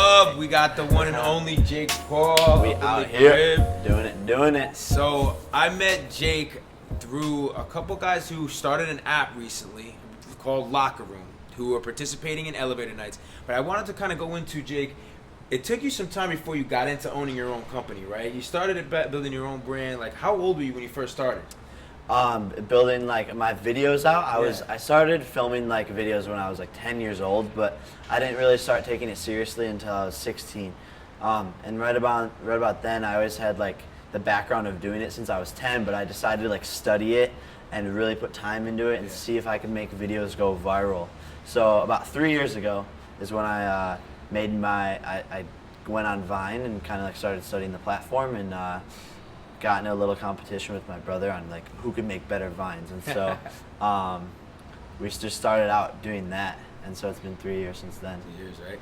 club. We got the one and only Jake Paul. We up in out the here crib. doing it. So I met Jake through a couple guys who started an app recently called Locker Room, who are participating in elevator nights. But I wanted to kind of go into, Jake, it took you some time before you got into owning your own company, right? You started at building your own brand. Like, how old were you when you first started? Building like my videos out. I started filming like videos when I was like 10 years old, but I didn't really start taking it seriously until I was 16. And right about then, I always had like the background of doing it since I was 10, but I decided to like study it and really put time into it and see if I could make videos go viral. So about 3 years ago is when I I went on Vine and kind of like started studying the platform and got in a little competition with my brother on like who could make better Vines. And so we just started out doing that. And so it's been 3 years since then. 3 years, right?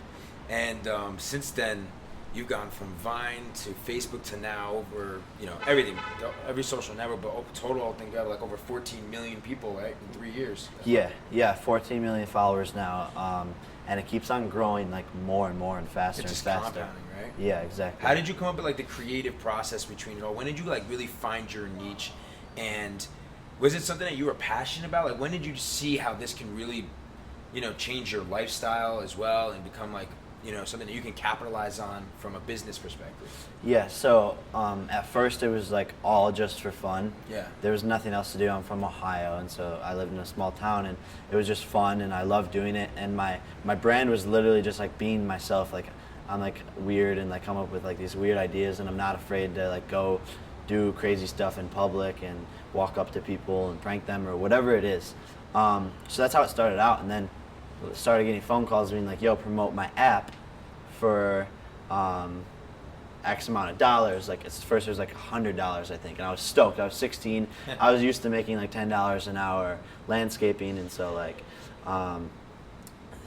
And since then, you've gone from Vine to Facebook to now over, everything, every social network, but total, I think, got like over 14 million people, right, in 3 years. Yeah, 14 million followers now, and it keeps on growing like more and more and faster it's just and faster. Compounding, right? Yeah, exactly. How did you come up with like the creative process between it all? When did you like really find your niche, and was it something that you were passionate about? Like, when did you see how this can really, change your lifestyle as well and become like, something that you can capitalize on from a business perspective? Yeah, so at first it was like all just for fun. Yeah. There was nothing else to do. I'm from Ohio, and so I lived in a small town, and it was just fun, and I loved doing it. And my brand was literally just like being myself. Like, I'm like weird and like come up with like these weird ideas, and I'm not afraid to like go do crazy stuff in public and walk up to people and prank them or whatever it is. So that's how it started out, and then started getting phone calls being like, yo, promote my app for X amount of dollars. Like, first it was like $100, I think, and I was stoked. I was 16. I was used to making like $10 an hour landscaping, and so like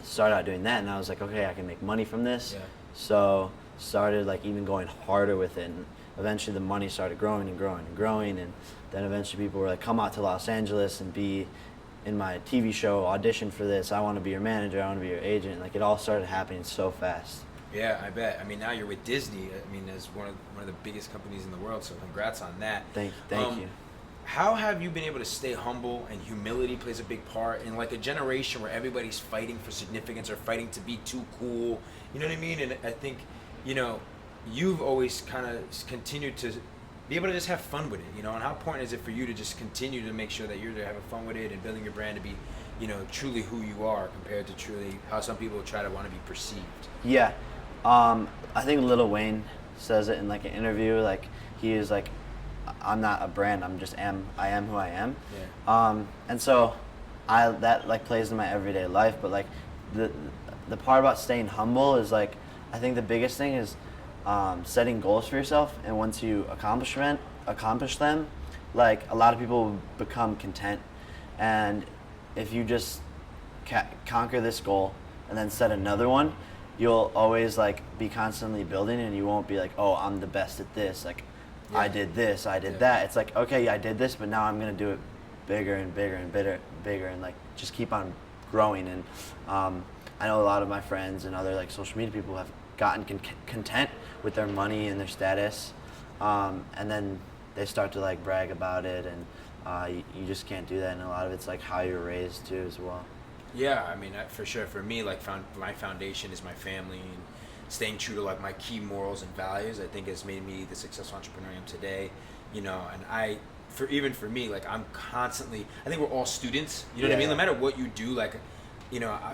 started out doing that, and I was like, okay, I can make money from this. Yeah. So started like even going harder with it, and eventually the money started growing and growing and growing, and then eventually people were like, come out to Los Angeles and be in my TV show, audition for this, I want to be your manager, I want to be your agent. Like, it all started happening so fast. Yeah, I bet. I mean, now you're with Disney. I mean, as one of the biggest companies in the world. So congrats on that. Thank you. How have you been able to stay humble, and humility plays a big part in like a generation where everybody's fighting for significance or fighting to be too cool? You know what I mean? And I think, you've always kind of continued to be able to just have fun with it, and how important is it for you to just continue to make sure that you're having fun with it and building your brand to be, truly who you are compared to truly how some people try to want to be perceived? Yeah. I think Lil Wayne says it in like an interview, like he is like, I'm not a brand, I am who I am. Yeah. And so that like plays in my everyday life, but like the part about staying humble is like, I think the biggest thing is setting goals for yourself, and once you accomplish them, like a lot of people become content, and if you just conquer this goal and then set another one, you'll always like be constantly building, and you won't be like, oh, I'm the best at this, like I did this, I did that. It's like, okay, I did this, but now I'm gonna do it bigger and bigger and bigger, and like just keep on growing. And I know a lot of my friends and other like social media people have gotten content with their money and their status, and then they start to like brag about it, and you just can't do that. And a lot of it's like how you're raised too as well. Yeah, I mean, for sure. For me, like, my foundation is my family, and staying true to like my key morals and values, I think, has made me the successful entrepreneur I am today. And for me, like, I'm constantly, I think we're all students. You know what I mean? No matter what you do, like,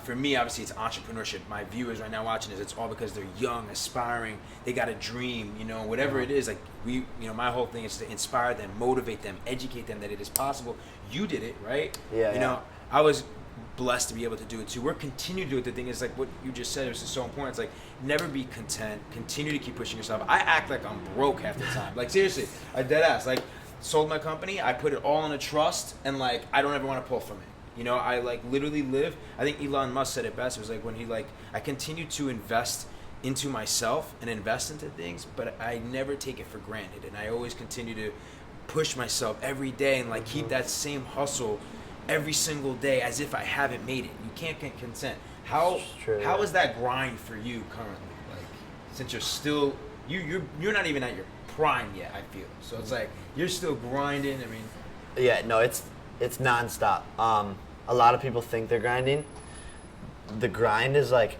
for me, obviously, it's entrepreneurship. My viewers right now watching this, it's all because they're young, aspiring, they got a dream, whatever it is. Like, my whole thing is to inspire them, motivate them, educate them that it is possible. You did it, right? Yeah. I was blessed to be able to do it too. We're continuing to do it. The thing is, like what you just said, is so important. It's like, never be content. Continue to keep pushing yourself. I act like I'm broke half the time. Like, seriously, I dead ass. Like, sold my company. I put it all in a trust, and like, I don't ever want to pull from it. I like literally live. I think Elon Musk said it best. It was like when he I continue to invest into myself and invest into things, but I never take it for granted, and I always continue to push myself every day and like keep that same hustle every single day as if I haven't made it. You can't get content. How True, how yeah. is that grind for you currently? Like, since you're still you're not even at your prime yet, I feel. So it's like you're still grinding. I mean, Yeah, no, it's nonstop. A lot of people think they're grinding. The grind is like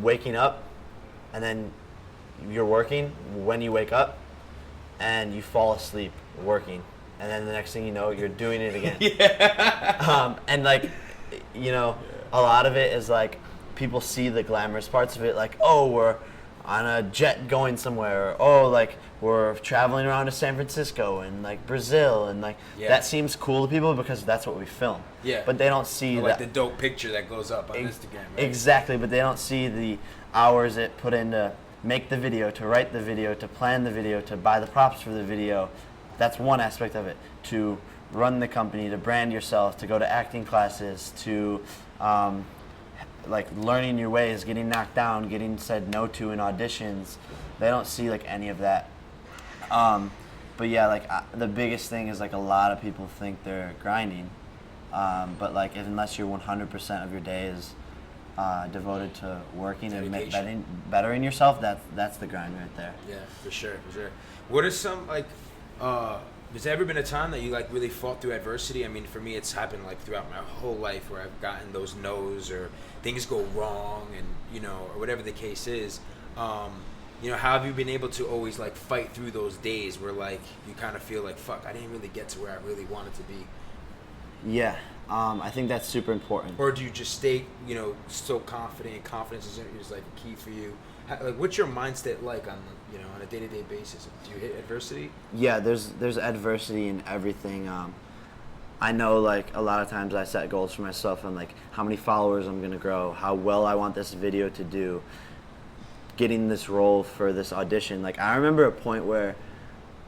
waking up, and then you're working when you wake up, and you fall asleep working, and then the next thing you know, you're doing it again. And like, you know, a lot of it is like people see the glamorous parts of it, like, oh, we're on a jet going somewhere, or oh, like we're traveling around to San Francisco and like Brazil, and like that seems cool to people because that's what we film. Yeah. But they don't see like that the dope picture that goes up on Instagram. Right? Exactly, but they don't see the hours it put in to make the video, to write the video, to plan the video, to buy the props for the video. That's one aspect of it. To run the company, to brand yourself, to go to acting classes, to like learning your ways, getting knocked down, getting said no to in auditions. They don't see like any of that. But yeah, like the biggest thing is like a lot of people think they're grinding, but like unless you're 100% of your day is devoted to working and bettering yourself, that's the grind right there. Yeah, for sure. What are some like? Has there ever been a time that you like really fought through adversity? I mean, for me, it's happened like throughout my whole life where I've gotten those no's or things go wrong, and you know, or whatever the case is. You know, how have you been able to always like fight through those days where like you kind of feel like, fuck, I didn't really get to where I really wanted to be? Yeah, I think that's super important. Or do you just stay, you know, so confident? Confidence is like a key for you. Like, what's your mindset like on, you know, on a day-to-day basis? Do you hit adversity? Yeah, there's adversity in everything. I know like a lot of times I set goals for myself on like how many followers I'm gonna grow, how well I want this video to do, getting this role for this audition. Like I remember a point where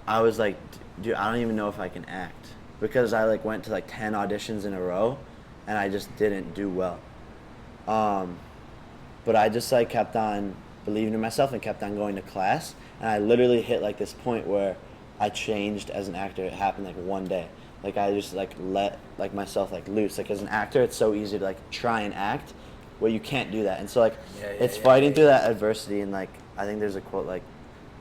I was like, dude, I don't even know if I can act, because I like went to like 10 auditions in a row and I just didn't do well. But I just like kept on believing in myself and kept on going to class, and I literally hit like this point where I changed as an actor. It happened like one day. Like I just like let like myself like loose. Like as an actor, it's so easy to like try and act where you can't do that. And so like it's fighting through that adversity, and like I think there's a quote like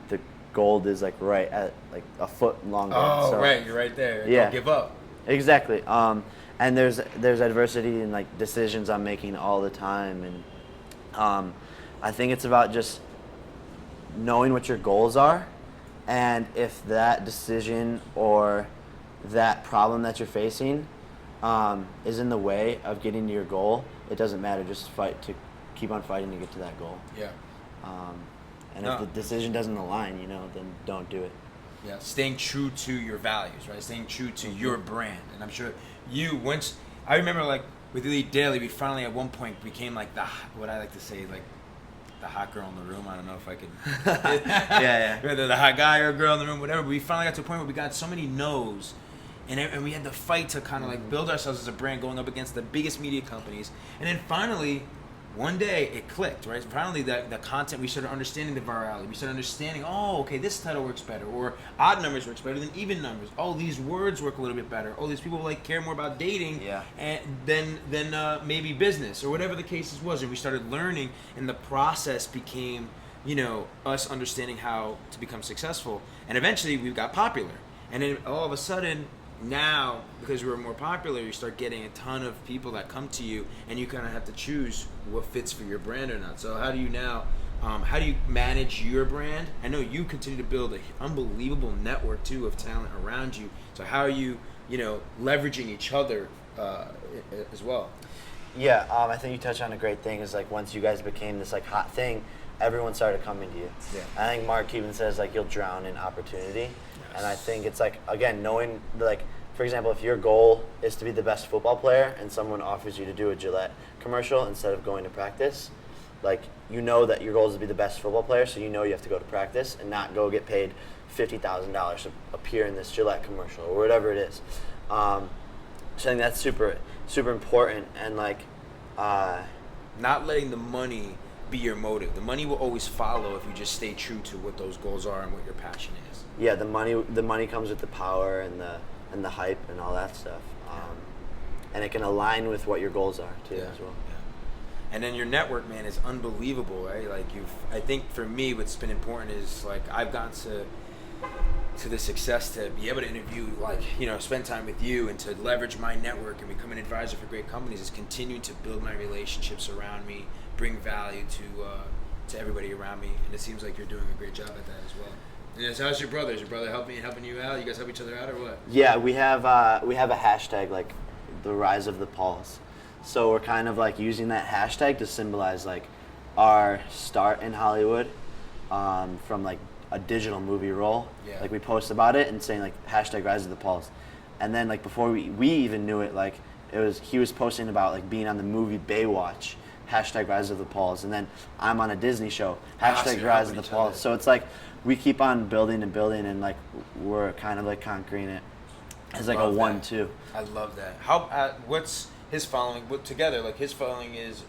the gold is like right at like a foot longer. Oh, so, right, you're right there. Yeah. Don't give up. Exactly. And there's adversity in like decisions I'm making all the time, and I think it's about just knowing what your goals are, and if that decision or that problem that you're facing is in the way of getting to your goal, it doesn't matter. Just keep on fighting to get to that goal. Yeah. And if the decision doesn't align, you know, then don't do it. Yeah, staying true to your values, right? Staying true to your brand. And I'm sure I remember like with Elite Daily, we finally at one point became like what I like to say, like the hot girl in the room. I don't know if I could. Yeah. Whether the hot guy or girl in the room, whatever. But we finally got to a point where we got so many no's, and we had to fight to kind of like build ourselves as a brand, going up against the biggest media companies. And then finally, one day it clicked, right? Finally, the content, we started understanding the virality. We started understanding, oh, okay, this title works better, or odd numbers works better than even numbers. Oh, these words work a little bit better. Oh, these people like care more about dating than maybe business, or whatever the case was. And we started learning, and the process became, you know, us understanding how to become successful. And eventually, we got popular. And then all of a sudden, now, because we were more popular, you start getting a ton of people that come to you, and you kind of have to choose what fits for your brand or not. So how do you now, how do you manage your brand? I know you continue to build an unbelievable network, too, of talent around you. So how are you, you know, leveraging each other as well? Yeah, I think you touched on a great thing, is like once you guys became this like hot thing, everyone started coming to you. Yeah. I think Mark Cuban says like you'll drown in opportunity. And I think it's like, again, knowing, like, for example, if your goal is to be the best football player and someone offers you to do a Gillette commercial instead of going to practice, like, you know that your goal is to be the best football player, so you know you have to go to practice and not go get paid $50,000 to appear in this Gillette commercial or whatever it is. So I think that's super, super important. And, like, not letting the money be your motive. The money will always follow if you just stay true to what those goals are and what your passion is. Yeah, the money comes with the power and the hype and all that stuff. and it can align with what your goals are too as well. And then your network, man, is unbelievable, right? Like I think for me, what's been important is like I've gotten to the success to be able to interview, like, you know, spend time with you and to leverage my network and become an advisor for great companies is continuing to build my relationships around me, bring value to everybody around me. And it seems like you're doing a great job at that as well. And so how's your brother? Is your brother helping you out? You guys help each other out or what? Yeah, we have a hashtag, like the rise of the Pauls. So we're kind of like using that hashtag to symbolize like our start in Hollywood, from like a digital movie role. Yeah. Like we post about it and saying like hashtag rise of the Pauls. And then like before we even knew it, like he was posting about like being on the movie Baywatch, hashtag rise of the Pauls. And then I'm on a Disney show, hashtag rise of the Pauls. So it's like we keep on building and like we're kind of like conquering it as like a 1-2. I love that. How what's his following together? Like his following is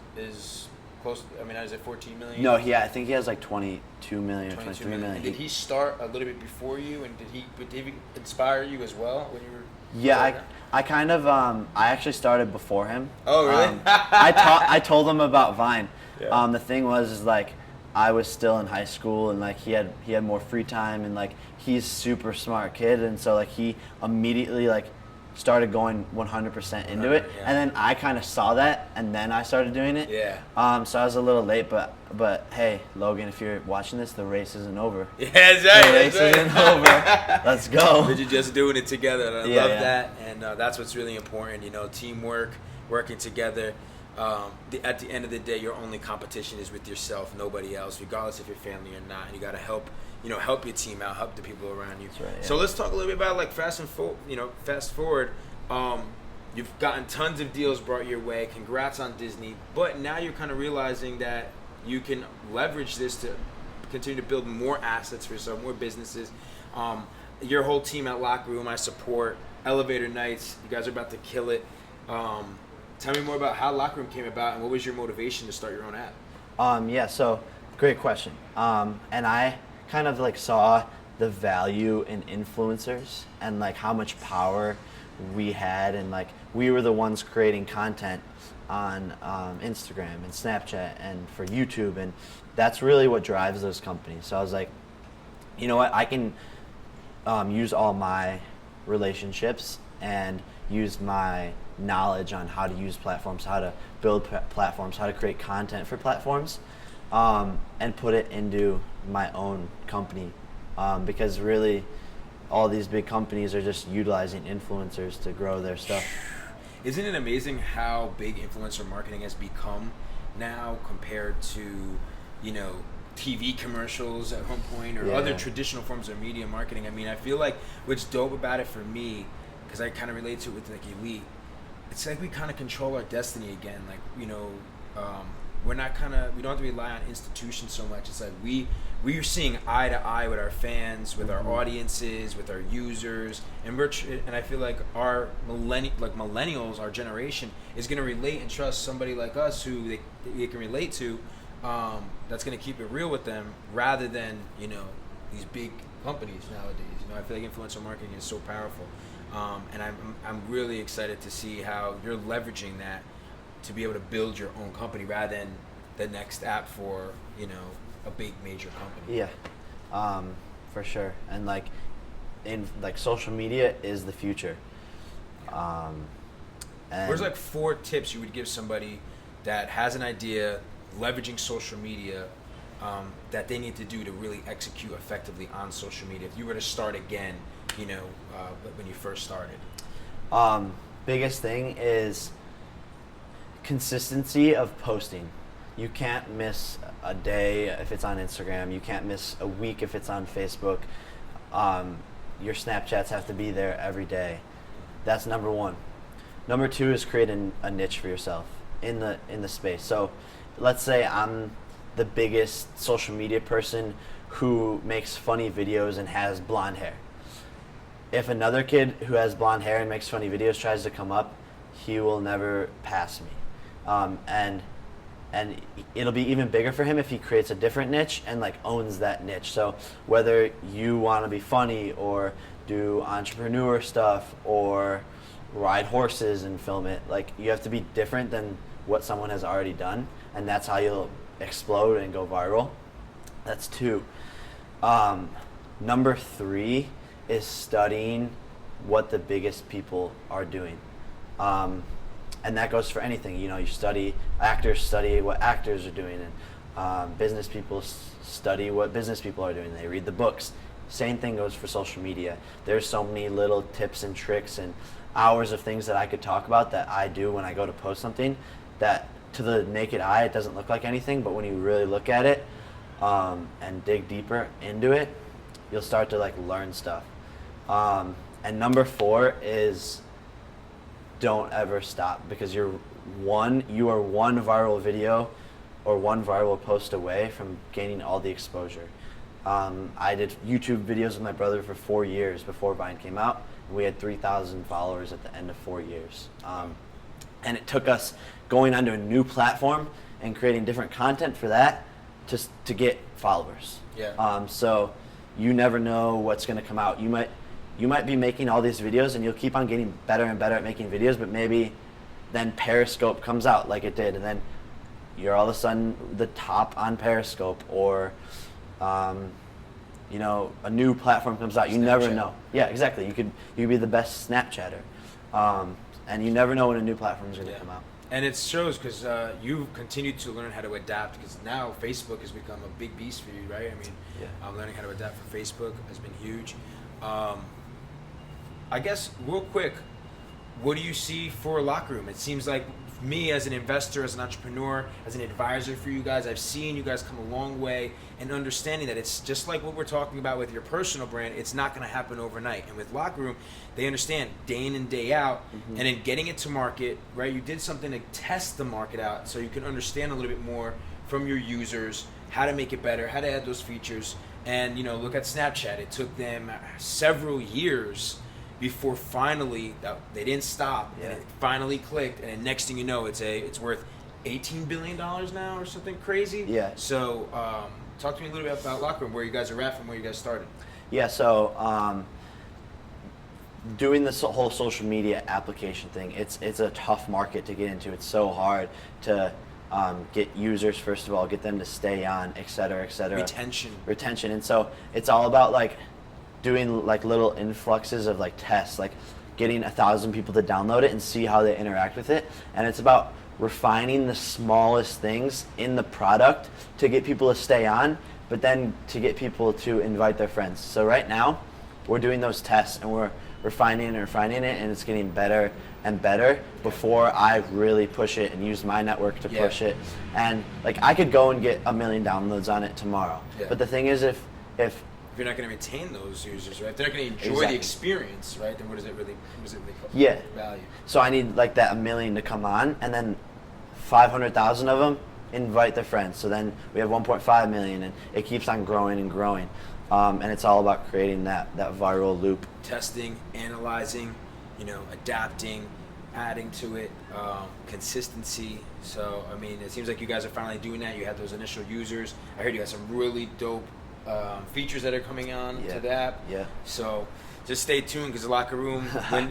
close. I mean, is it 14 million? No, I think he has like 22 million or 23 million. And did he start a little bit before you? And did he inspire you as well when you were? Yeah, I kind of I actually started before him. Oh, really? I told him about Vine. Yeah. The thing was like I was still in high school and like he had more free time and like he's super smart kid and so like he immediately like started going 100% into it, and then I kind of saw that, and then I started doing it. Yeah. So I was a little late, but hey, Logan, if you're watching this, the race isn't over. Yeah, that's right. The race isn't over. Let's go. But you're just doing it together, and I love that, and that's what's really important. You know, teamwork, working together. At the end of the day, your only competition is with yourself, nobody else, regardless if you're family or not. And you gotta help your team out, help the people around you. That's right, yeah. So let's talk a little bit about like fast forward. You've gotten tons of deals brought your way. Congrats on Disney. But now you're kind of realizing that you can leverage this to continue to build more assets for yourself, more businesses. Your whole team at Locker Room, I support. Elevator Nights, you guys are about to kill it. Tell me more about how Locker Room came about and what was your motivation to start your own app? So great question. And I kind of like saw the value in influencers and like how much power we had, and like we were the ones creating content on Instagram and Snapchat and for YouTube, and that's really what drives those companies. So I was like, you know what, I can use all my relationships and use my knowledge on how to use platforms, how to build platforms, how to create content for platforms, and put it into my own company, because really all these big companies are just utilizing influencers to grow their stuff. Isn't it amazing how big influencer marketing has become now compared to, you know, TV commercials at one point or other traditional forms of media marketing? I mean, I feel like what's dope about it for me, because I kind of relate to it with like Elite, it's like we kind of control our destiny again. Like, you know, we don't have to rely on institutions so much. It's like we are seeing eye to eye with our fans, with our audiences, with our users, and and I feel like our millennials, our generation, is going to relate and trust somebody like us who they can relate to. That's going to keep it real with them, rather than, you know, these big companies nowadays. You know, I feel like influencer marketing is so powerful, and I'm really excited to see how you're leveraging that to be able to build your own company rather than the next app for, you know, a big major company. Yeah, for sure. And like social media is the future. And Where's like 4 tips you would give somebody that has an idea, leveraging social media, that they need to do to really execute effectively on social media? If you were to start again, you know, when you first started. Biggest thing is consistency of posting. You can't miss a day if it's on Instagram. You can't miss a week if it's on Facebook. Your Snapchats have to be there every day. That's number 1. Number 2 is create a niche for yourself in the space. So let's say I'm the biggest social media person who makes funny videos and has blonde hair. If another kid who has blonde hair and makes funny videos tries to come up, he will never pass me. And it'll be even bigger for him if he creates a different niche and like owns that niche. So whether you want to be funny or do entrepreneur stuff or ride horses and film it. Like, you have to be different than what someone has already done, and that's how you'll explode and go viral. That's 2. Number 3 is studying what the biggest people are doing. And that goes for anything. You know, actors study what actors are doing, and business people study what business people are doing. They read the books. Same thing goes for social media. There's so many little tips and tricks and hours of things that I could talk about that I do when I go to post something that to the naked eye it doesn't look like anything, but when you really look at it and dig deeper into it, you'll start to like learn stuff. And number 4 is don't ever stop, because you are one viral video or one viral post away from gaining all the exposure. I did YouTube videos with my brother for 4 years before Vine came out, and we had 3,000 followers at the end of 4 years. And it took us going onto a new platform and creating different content for that to get followers. Yeah. So you never know what's going to come out. You might be making all these videos and you'll keep on getting better and better at making videos, but maybe then Periscope comes out like it did, and then you're all of a sudden the top on Periscope, or you know, a new platform comes out. You never know. Yeah, exactly. You could be the best Snapchatter, and you never know when a new platform is going to come out. And it shows because you've continued to learn how to adapt, because now Facebook has become a big beast for you, right? I mean, learning how to adapt for Facebook has been huge. I guess real quick, what do you see for Locker Room? It seems like me as an investor, as an entrepreneur, as an advisor for you guys, I've seen you guys come a long way in understanding that it's just like what we're talking about with your personal brand. It's not going to happen overnight. And with Locker Room, they understand day in and day out, and then getting it to market, right? You did something to test the market out so you can understand a little bit more from your users, how to make it better, how to add those features. And, you know, look at Snapchat. It took them several years before finally they didn't stop, and it finally clicked, and then next thing you know, it's worth $18 billion now or something crazy. Yeah. So talk to me a little bit about Locker Room, where you guys are at from where you guys started. Yeah, so doing this whole social media application thing, it's a tough market to get into. It's so hard to get users, first of all, get them to stay on, et cetera, et cetera. Retention. And so it's all about like doing like little influxes of like tests, like getting 1,000 people to download it and see how they interact with it. And it's about refining the smallest things in the product to get people to stay on, but then to get people to invite their friends. So right now, we're doing those tests and we're refining it, and it's getting better and better before I really push it and use my network to push it. And like I could go and get 1 million downloads on it tomorrow. Yeah. But the thing is, if you're not going to retain those users, right? If they're not going to enjoy the experience, right? Then what does it really value? So I need like that 1 million to come on, and then 500,000 of them invite their friends. So then we have 1.5 million, and it keeps on growing and growing. And it's all about creating that viral loop. Testing, analyzing, adapting, adding to it, consistency. So, I mean, it seems like you guys are finally doing that. You had those initial users. I heard you had some really dope features that are coming on to the app. Yeah. So just stay tuned, because the Locker Room,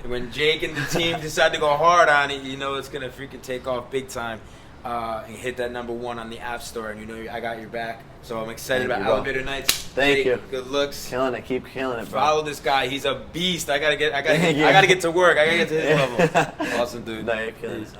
when Jake and the team decide to go hard on it, it's going to freaking take off big time and hit that #1 on the App Store. And I got your back. So I'm excited about Elevator Nights. Thank Jake, you. Good looks. Killing it. Keep killing it, bro. Follow this guy. He's a beast. I gotta get to work. I gotta get to his level. Awesome, dude. No, you're killing it.